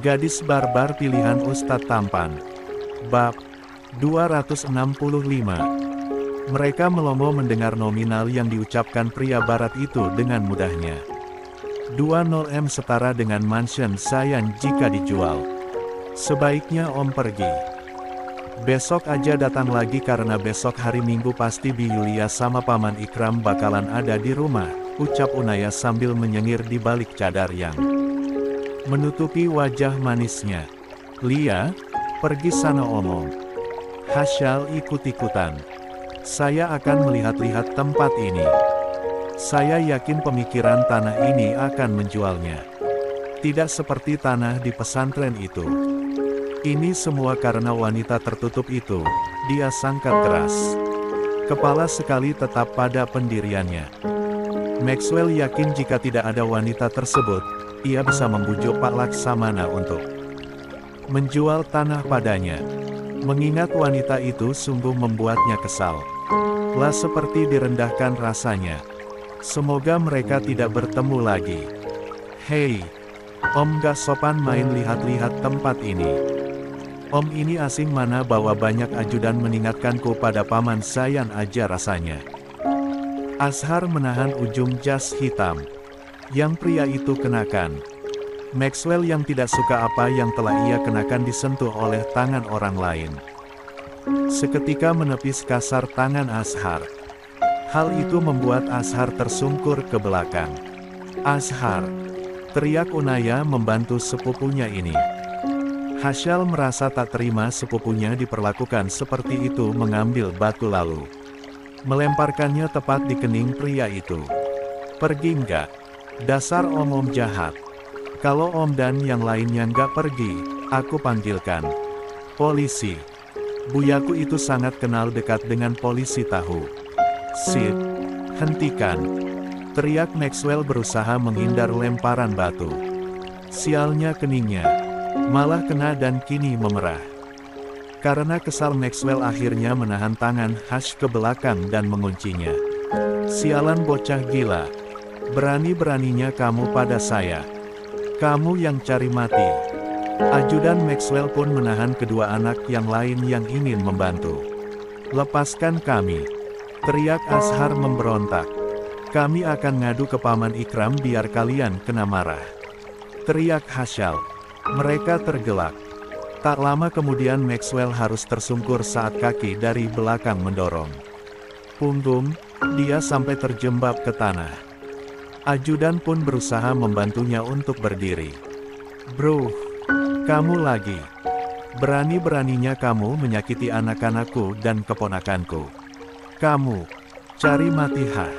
Gadis barbar pilihan Ustadz Tampan. Bab 265. Mereka melongo mendengar nominal yang diucapkan pria barat itu dengan mudahnya. 20M setara dengan mansion Sayan jika dijual. Sebaiknya Om pergi. Besok aja datang lagi karena besok hari Minggu pasti Bi Yulia sama Paman Ikram bakalan ada di rumah, ucap Unaya sambil menyengir di balik cadar yang menutupi wajah manisnya. Lia, pergi sana omong. Hasyal ikut-ikutan. Saya akan melihat-lihat tempat ini. Saya yakin pemikiran tanah ini akan menjualnya. Tidak seperti tanah di pesantren itu. Ini semua karena wanita tertutup itu, dia sangkat keras. Kepala sekali tetap pada pendiriannya. Maxwell yakin jika tidak ada wanita tersebut, ia bisa membujuk Pak Laksamana untuk menjual tanah padanya. Mengingat wanita itu sungguh membuatnya kesal. Lah seperti direndahkan rasanya. Semoga mereka tidak bertemu lagi. Hei, Om gak sopan main lihat-lihat tempat ini. Om ini asing mana bawa banyak ajudan mengingatkanku pada Paman Sayan aja rasanya. Azhar menahan ujung jas hitam yang pria itu kenakan. Maxwell yang tidak suka apa yang telah ia kenakan disentuh oleh tangan orang lain. Seketika menepis kasar tangan Azhar. Hal itu membuat Azhar tersungkur ke belakang. Azhar, teriak Unaya membantu sepupunya ini. Hasyal merasa tak terima sepupunya diperlakukan seperti itu, mengambil batu lalu melemparkannya tepat di kening pria itu. Pergi enggak? Dasar om jahat. Kalau Om dan yang lainnya nggak pergi, aku panggilkan polisi. Buyaku itu sangat kenal dekat dengan polisi tahu. Sid, hentikan. Teriak Maxwell berusaha menghindar lemparan batu. Sialnya keningnya malah kena dan kini memerah. Karena kesal Maxwell akhirnya menahan tangan Hash ke belakang dan menguncinya. Sialan bocah gila. Berani-beraninya kamu pada saya. Kamu yang cari mati. Ajudan Maxwell pun menahan kedua anak yang lain yang ingin membantu. Lepaskan kami. Teriak Azhar memberontak. Kami akan ngadu ke Paman Ikram biar kalian kena marah. Teriak Hasyal. Mereka tergelak. Tak lama kemudian Maxwell harus tersungkur saat kaki dari belakang mendorong punggung, dia sampai terjembab ke tanah. Ajudan pun berusaha membantunya untuk berdiri. Bro, kamu lagi. Berani-beraninya kamu menyakiti anak-anakku dan keponakanku. Kamu, cari mati hah.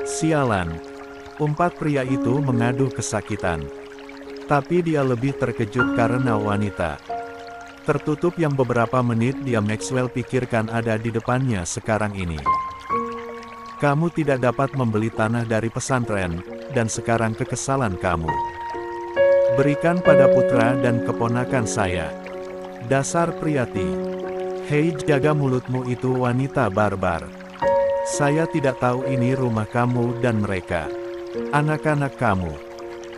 Sialan. Umpat pria itu mengadu kesakitan. Tapi dia lebih terkejut karena wanita tertutup yang beberapa menit dia Maxwell pikirkan ada di depannya sekarang ini. Kamu tidak dapat membeli tanah dari pesantren, dan sekarang kekesalan kamu. Berikan pada putra dan keponakan saya. Dasar priati. Hei, jaga mulutmu itu wanita barbar. Saya tidak tahu ini rumah kamu dan mereka. Anak-anak kamu.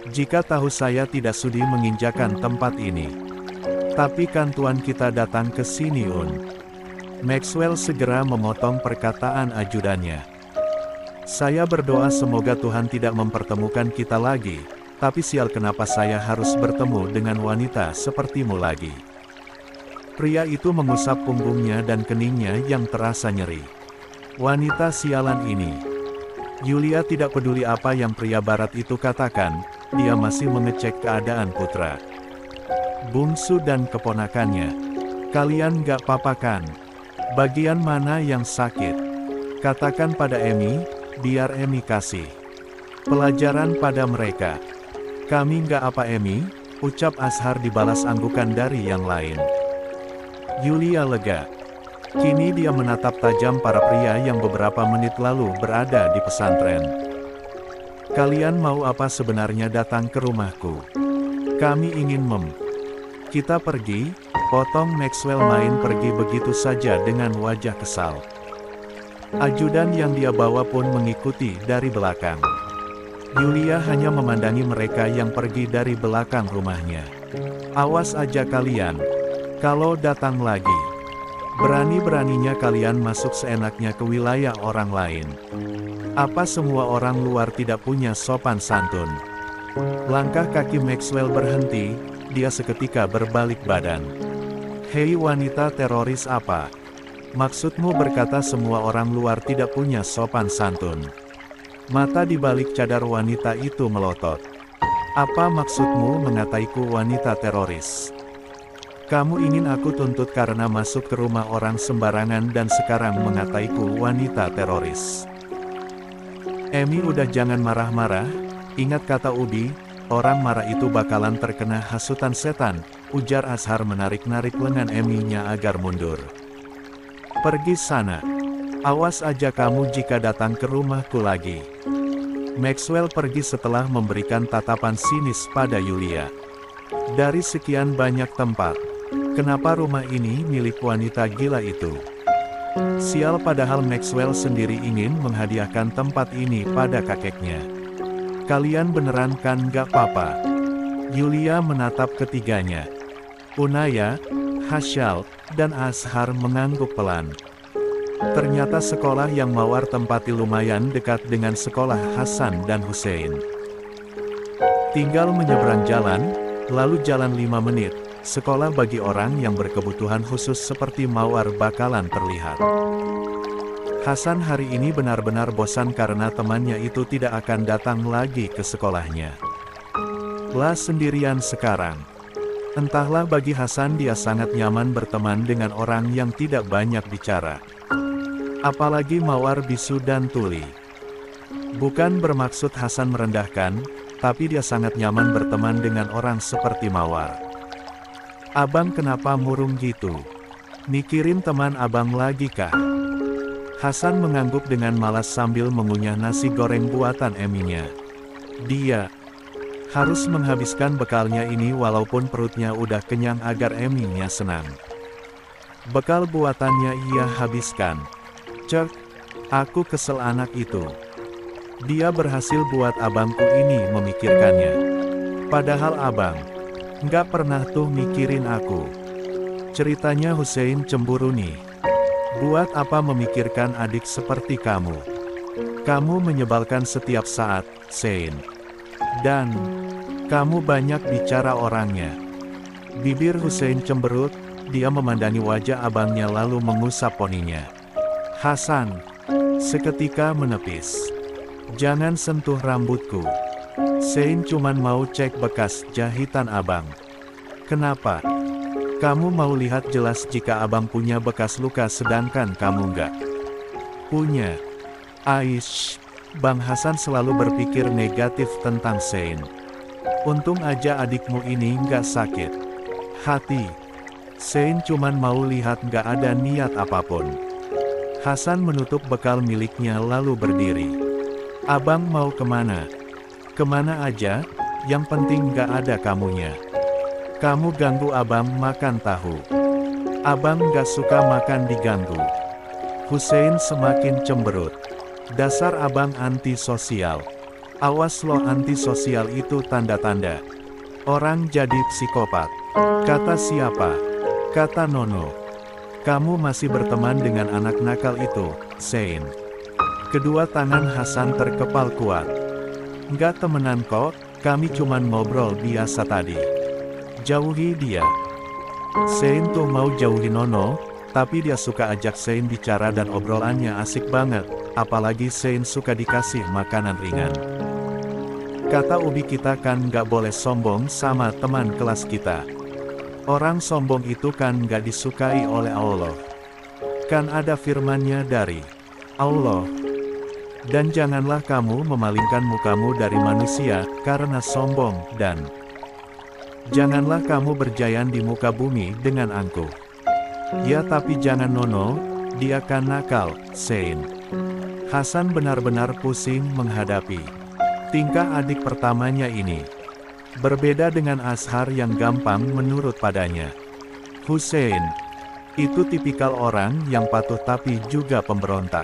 Jika tahu saya tidak sudi menginjakan tempat ini. Tapi kan tuan kita datang ke sini Maxwell segera memotong perkataan ajudannya. Saya berdoa semoga Tuhan tidak mempertemukan kita lagi, tapi sial kenapa saya harus bertemu dengan wanita sepertimu lagi. Pria itu mengusap punggungnya dan keningnya yang terasa nyeri. Wanita sialan ini. Yulia tidak peduli apa yang pria barat itu katakan, dia masih mengecek keadaan putra bungsu dan keponakannya. Kalian gak apa-apa kan? Bagian mana yang sakit? Katakan pada Emi, biar Emi kasih pelajaran pada mereka. Kami gak apa Emi, ucap Azhar dibalas anggukan dari yang lain. Yulia lega. Kini dia menatap tajam para pria yang beberapa menit lalu berada di pesantren. Kalian mau apa sebenarnya datang ke rumahku? Kami ingin Kita pergi, potong Maxwell main pergi begitu saja dengan wajah kesal. Ajudan yang dia bawa pun mengikuti dari belakang. Yulia hanya memandangi mereka yang pergi dari belakang rumahnya. Awas aja kalian. Kalau datang lagi, berani-beraninya kalian masuk seenaknya ke wilayah orang lain. Apa semua orang luar tidak punya sopan santun? Langkah kaki Maxwell berhenti, dia seketika berbalik badan. Hei wanita teroris, apa maksudmu berkata semua orang luar tidak punya sopan santun? Mata di balik cadar wanita itu melotot. Apa maksudmu mengataiku wanita teroris? Kamu ingin aku tuntut karena masuk ke rumah orang sembarangan dan sekarang mengataiku wanita teroris? Emi, udah jangan marah-marah. Ingat kata Ubi, orang marah itu bakalan terkena hasutan setan, ujar Azhar menarik-narik lengan Emi-nya agar mundur. Pergi sana. Awas aja kamu jika datang ke rumahku lagi. Maxwell pergi setelah memberikan tatapan sinis pada Yulia. Dari sekian banyak tempat, kenapa rumah ini milik wanita gila itu? Sial, padahal Maxwell sendiri ingin menghadiahkan tempat ini pada kakeknya. Kalian beneran kan gak apa-apa? Yulia menatap ketiganya. Unaya, Hasyal, dan Azhar mengangguk pelan. Ternyata sekolah yang Mawar tempati lumayan dekat dengan sekolah Hasan dan Hussein. Tinggal menyeberang jalan, lalu jalan 5 menit, sekolah bagi orang yang berkebutuhan khusus seperti Mawar bakalan terlihat. Hasan hari ini benar-benar bosan karena temannya itu tidak akan datang lagi ke sekolahnya. Lah sendirian sekarang. Entahlah, bagi Hasan dia sangat nyaman berteman dengan orang yang tidak banyak bicara. Apalagi Mawar, Bisu dan Tuli. Bukan bermaksud Hasan merendahkan, tapi dia sangat nyaman berteman dengan orang seperti Mawar. Abang kenapa murung gitu? Mikirin teman abang lagi kah? Hasan mengangguk dengan malas sambil mengunyah nasi goreng buatan Eminya. Dia harus menghabiskan bekalnya ini walaupun perutnya udah kenyang agar Eminya senang. Bekal buatannya ia habiskan. Cek, aku kesel anak itu. Dia berhasil buat abangku ini memikirkannya. Padahal abang nggak pernah tuh mikirin aku. Ceritanya Hussein cemburu nih. Buat apa memikirkan adik seperti kamu? Kamu menyebalkan setiap saat, Sein. Dan kamu banyak bicara orangnya. Bibir Hussein cemberut, dia memandangi wajah abangnya lalu mengusap poninya. Hasan seketika menepis. Jangan sentuh rambutku. Sein cuman mau cek bekas jahitan abang. Kenapa? Kamu mau lihat jelas jika abang punya bekas luka sedangkan kamu nggak punya. Aish, Bang Hasan selalu berpikir negatif tentang Sein. Untung aja adikmu ini nggak sakit hati. Sein cuman mau lihat nggak ada niat apapun. Hasan menutup bekal miliknya lalu berdiri. Abang mau kemana? Kemana aja, yang penting nggak ada kamunya. Kamu ganggu abang makan tahu. Abang gak suka makan diganggu. Hussein semakin cemberut. Dasar abang antisosial. Awas lo, antisosial itu tanda-tanda orang jadi psikopat. Kata siapa? Kata Nono. Kamu masih berteman dengan anak nakal itu, Sein. Kedua tangan Hasan terkepal kuat. Nggak temenan kok, kami cuman ngobrol biasa tadi. Jauhi dia. Sein tuh mau jauhi Nono, tapi dia suka ajak Sein bicara dan obrolannya asik banget, apalagi Sein suka dikasih makanan ringan. Kata Ubi, kita kan nggak boleh sombong sama teman kelas kita. Orang sombong itu kan nggak disukai oleh Allah. Kan ada firman-Nya dari Allah. Dan janganlah kamu memalingkan mukamu dari manusia, karena sombong, dan janganlah kamu berjayan di muka bumi dengan angkuh. Ya tapi jangan Nono, dia kan nakal, Sein. Hasan benar-benar pusing menghadapi tingkah adik pertamanya ini. Berbeda dengan Azhar yang gampang menurut padanya. Hussein itu tipikal orang yang patuh tapi juga pemberontak.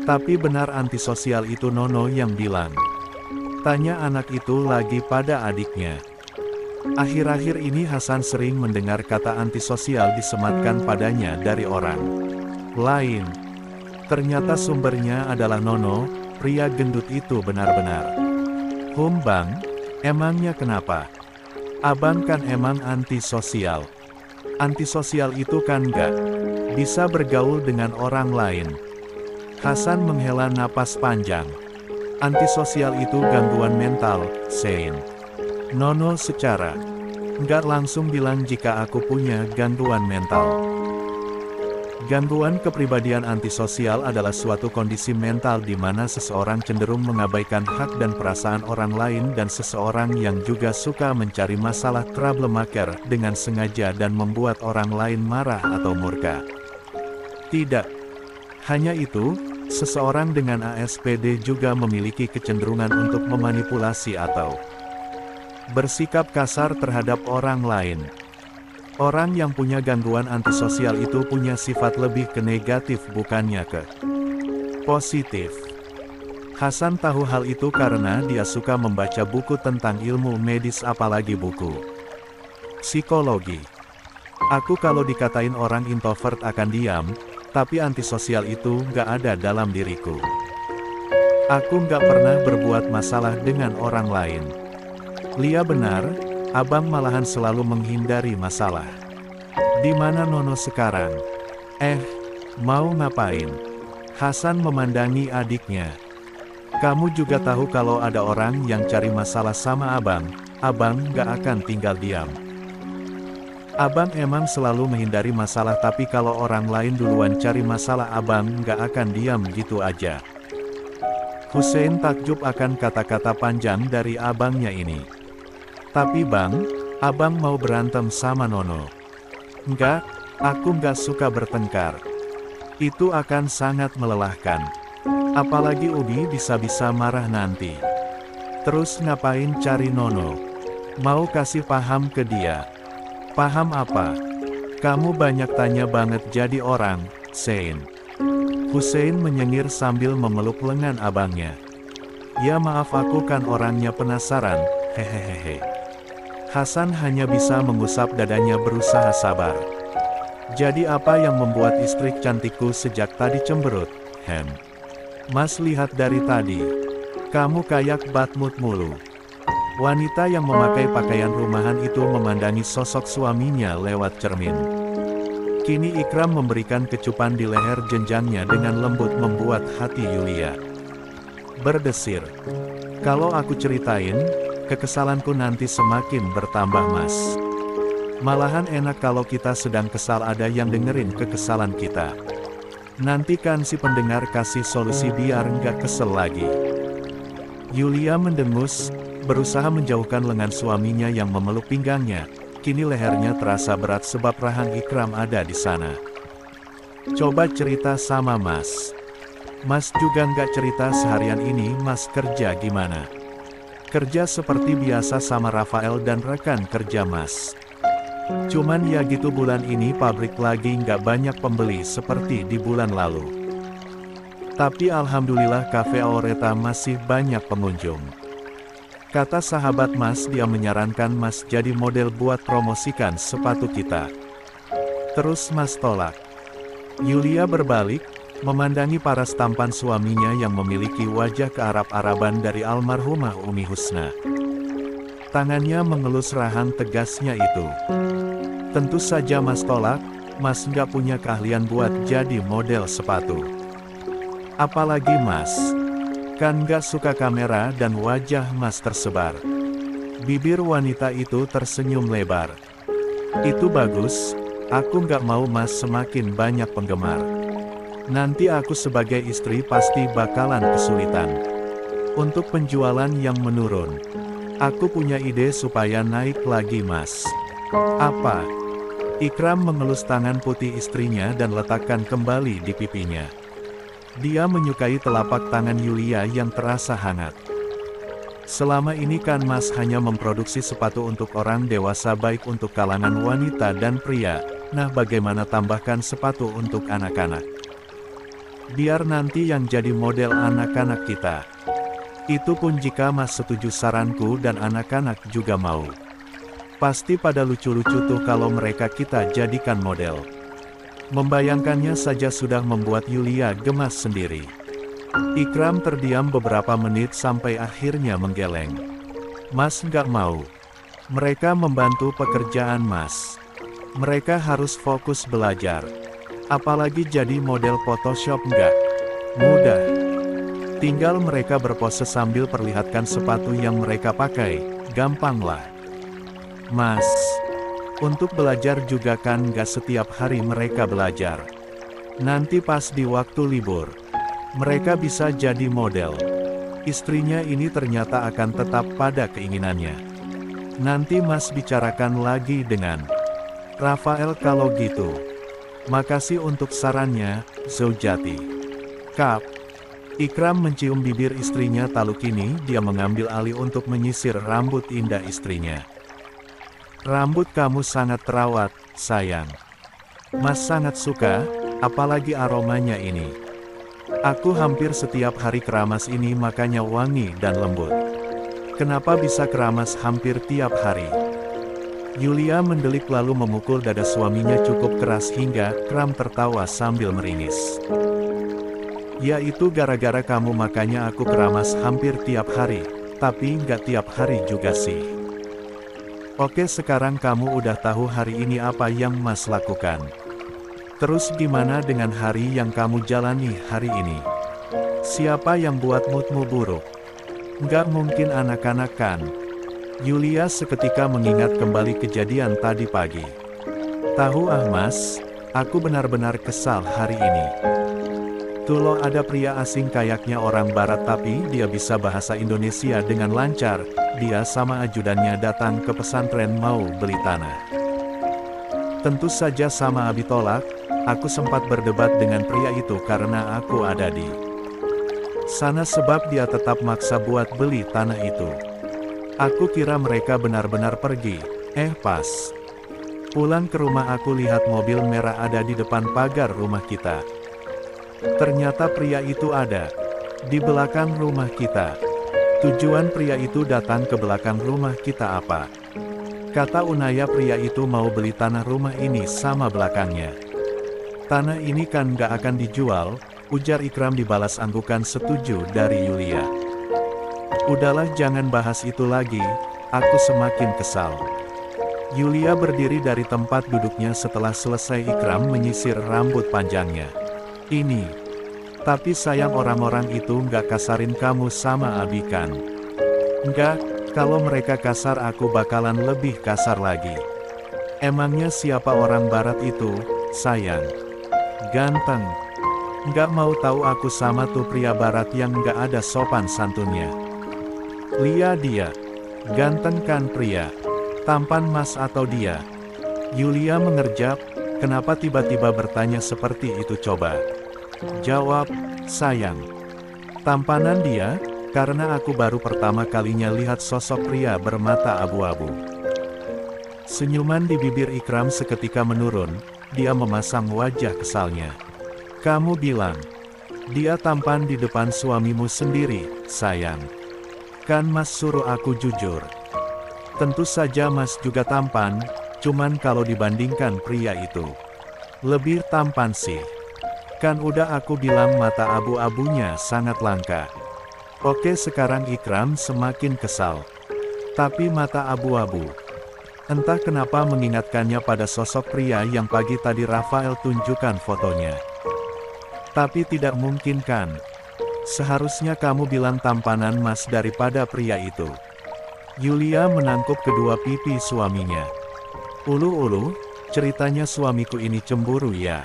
Tapi benar antisosial itu Nono yang bilang. Tanya anak itu lagi pada adiknya. Akhir-akhir ini Hasan sering mendengar kata antisosial disematkan padanya dari orang lain. Ternyata sumbernya adalah Nono, pria gendut itu benar-benar. Bang, emangnya kenapa? Abang kan emang antisosial. Antisosial itu kan gak bisa bergaul dengan orang lain. Hasan menghela napas panjang. Antisosial itu gangguan mental, Sein. Nono secara nggak langsung bilang jika aku punya gangguan mental. Gangguan kepribadian antisosial adalah suatu kondisi mental di mana seseorang cenderung mengabaikan hak dan perasaan orang lain dan seseorang yang juga suka mencari masalah troublemaker dengan sengaja dan membuat orang lain marah atau murka. Tidak hanya itu, seseorang dengan ASPD juga memiliki kecenderungan untuk memanipulasi atau bersikap kasar terhadap orang lain. Orang yang punya gangguan antisosial itu punya sifat lebih ke negatif bukannya ke positif. Hasan tahu hal itu karena dia suka membaca buku tentang ilmu medis apalagi buku psikologi. Aku kalau dikatain orang introvert akan diam, tapi antisosial itu nggak ada dalam diriku. Aku nggak pernah berbuat masalah dengan orang lain. Lia benar, abang malahan selalu menghindari masalah. Di mana Nono sekarang? Mau ngapain? Hasan memandangi adiknya. Kamu juga tahu kalau ada orang yang cari masalah sama abang gak akan tinggal diam. Abang emang selalu menghindari masalah tapi kalau orang lain duluan cari masalah abang gak akan diam gitu aja. Hussein takjub akan kata-kata panjang dari abangnya ini. Tapi bang, abang mau berantem sama Nono. Enggak, aku nggak suka bertengkar. Itu akan sangat melelahkan. Apalagi Ubi bisa-bisa marah nanti. Terus ngapain cari Nono? Mau kasih paham ke dia. Paham apa? Kamu banyak tanya banget jadi orang, Sein. Hussein menyengir sambil memeluk lengan abangnya. Ya maaf aku kan orangnya penasaran, hehehehe. Hasan hanya bisa mengusap dadanya berusaha sabar. Jadi apa yang membuat istri cantikku sejak tadi cemberut? Mas lihat dari tadi. Kamu kayak batmut mulu. Wanita yang memakai pakaian rumahan itu memandangi sosok suaminya lewat cermin. Kini Ikram memberikan kecupan di leher jenjangnya dengan lembut membuat hati Yulia berdesir. Kalau aku ceritain, kekesalanku nanti semakin bertambah mas. Malahan enak kalau kita sedang kesal ada yang dengerin kekesalan kita. Nanti kan si pendengar kasih solusi biar nggak kesel lagi. Yulia mendengus, berusaha menjauhkan lengan suaminya yang memeluk pinggangnya. Kini lehernya terasa berat sebab rahang Ikram ada di sana. Coba cerita sama mas. Mas juga nggak cerita seharian ini mas kerja gimana? Kerja seperti biasa sama Rafael dan rekan kerja mas. Cuman ya gitu bulan ini pabrik lagi nggak banyak pembeli seperti di bulan lalu. Tapi alhamdulillah Cafe Aureta masih banyak pengunjung. Kata sahabat mas dia menyarankan mas jadi model buat promosikan sepatu kita. Terus mas tolak. Yulia berbalik, memandangi paras tampan suaminya yang memiliki wajah kearab-araban dari almarhumah Umi Husna. Tangannya mengelus rahang tegasnya itu. Tentu saja mas tolak, mas nggak punya keahlian buat jadi model sepatu. Apalagi mas, kan nggak suka kamera dan wajah mas tersebar. Bibir wanita itu tersenyum lebar. Itu bagus, aku nggak mau mas semakin banyak penggemar. Nanti aku sebagai istri pasti bakalan kesulitan. Untuk penjualan yang menurun, aku punya ide supaya naik lagi mas. Apa? Ikram mengelus tangan putih istrinya dan letakkan kembali di pipinya. Dia menyukai telapak tangan Yulia yang terasa hangat. Selama ini kan mas hanya memproduksi sepatu untuk orang dewasa baik untuk kalangan wanita dan pria. Nah bagaimana tambahkan sepatu untuk anak-anak? Biar nanti yang jadi model anak-anak kita. Itu pun jika mas setuju saranku dan anak-anak juga mau. Pasti pada lucu-lucu tuh kalau mereka kita jadikan model. Membayangkannya saja sudah membuat Yulia gemas sendiri. Ikram terdiam beberapa menit sampai akhirnya menggeleng. Mas nggak mau. Mereka membantu pekerjaan Mas. Mereka harus fokus belajar. Apalagi jadi model Photoshop nggak mudah. Tinggal mereka berpose sambil perlihatkan sepatu yang mereka pakai, gampanglah. Mas, untuk belajar juga kan nggak setiap hari mereka belajar. Nanti pas di waktu libur, mereka bisa jadi model. Istrinya ini ternyata akan tetap pada keinginannya. Nanti Mas bicarakan lagi dengan Rafael kalau gitu. Makasih untuk sarannya, Zaujati. Kap. Ikram mencium bibir istrinya, lalu kini dia mengambil alih untuk menyisir rambut indah istrinya. Rambut kamu sangat terawat, sayang. Mas sangat suka, apalagi aromanya ini. Aku hampir setiap hari keramas ini makanya wangi dan lembut. Kenapa bisa keramas hampir tiap hari? Yulia mendelik lalu memukul dada suaminya cukup keras hingga Ikram tertawa sambil meringis. Ya itu gara-gara kamu makanya aku keramas hampir tiap hari, tapi nggak tiap hari juga sih. Oke sekarang kamu udah tahu hari ini apa yang Mas lakukan. Terus gimana dengan hari yang kamu jalani hari ini? Siapa yang buat moodmu buruk? Nggak mungkin anak-anak kan? Yulia seketika mengingat kembali kejadian tadi pagi. Tahu Mas, aku benar-benar kesal hari ini. Tuh loh ada pria asing kayaknya orang barat tapi dia bisa bahasa Indonesia dengan lancar. Dia sama ajudannya datang ke pesantren mau beli tanah. Tentu saja sama Abi tolak. Aku sempat berdebat dengan pria itu karena aku ada di sana sebab dia tetap maksa buat beli tanah itu. Aku kira mereka benar-benar pergi. Pas pulang ke rumah aku lihat mobil merah ada di depan pagar rumah kita. Ternyata pria itu ada di belakang rumah kita. Tujuan pria itu datang ke belakang rumah kita apa? Kata Unaya pria itu mau beli tanah rumah ini sama belakangnya. Tanah ini kan gak akan dijual, ujar Ikram dibalas anggukan setuju dari Yulia. Udahlah jangan bahas itu lagi, aku semakin kesal. Yulia berdiri dari tempat duduknya setelah selesai Ikram menyisir rambut panjangnya. Ini. Tapi sayang orang-orang itu nggak kasarin kamu sama Abi kan? Nggak, kalau mereka kasar aku bakalan lebih kasar lagi. Emangnya siapa orang barat itu, sayang? Ganteng. Nggak mau tahu aku sama tuh pria barat yang nggak ada sopan santunnya. Lihat dia. Ganteng kan pria? Tampan Mas atau dia? Yulia mengerjap, kenapa tiba-tiba bertanya seperti itu coba? Jawab, sayang. Tampanan dia, karena aku baru pertama kalinya lihat sosok pria bermata abu-abu. Senyuman di bibir Ikram seketika menurun, dia memasang wajah kesalnya. Kamu bilang, dia tampan di depan suamimu sendiri, sayang. Kan Mas suruh aku jujur. Tentu saja Mas juga tampan, cuman kalau dibandingkan pria itu, lebih tampan sih. Kan udah aku bilang mata abu-abunya sangat langka. Oke sekarang Ikram semakin kesal. Tapi mata abu-abu. Entah kenapa mengingatkannya pada sosok pria yang pagi tadi Rafael tunjukkan fotonya. Tapi tidak mungkin kan? Seharusnya kamu bilang tampanan Mas daripada pria itu. Yulia menangkup kedua pipi suaminya. Ulu-ulu, ceritanya suamiku ini cemburu ya?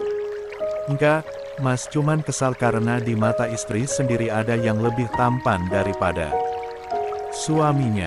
Enggak. Mas cuman kesal karena di mata istri sendiri ada yang lebih tampan daripada suaminya.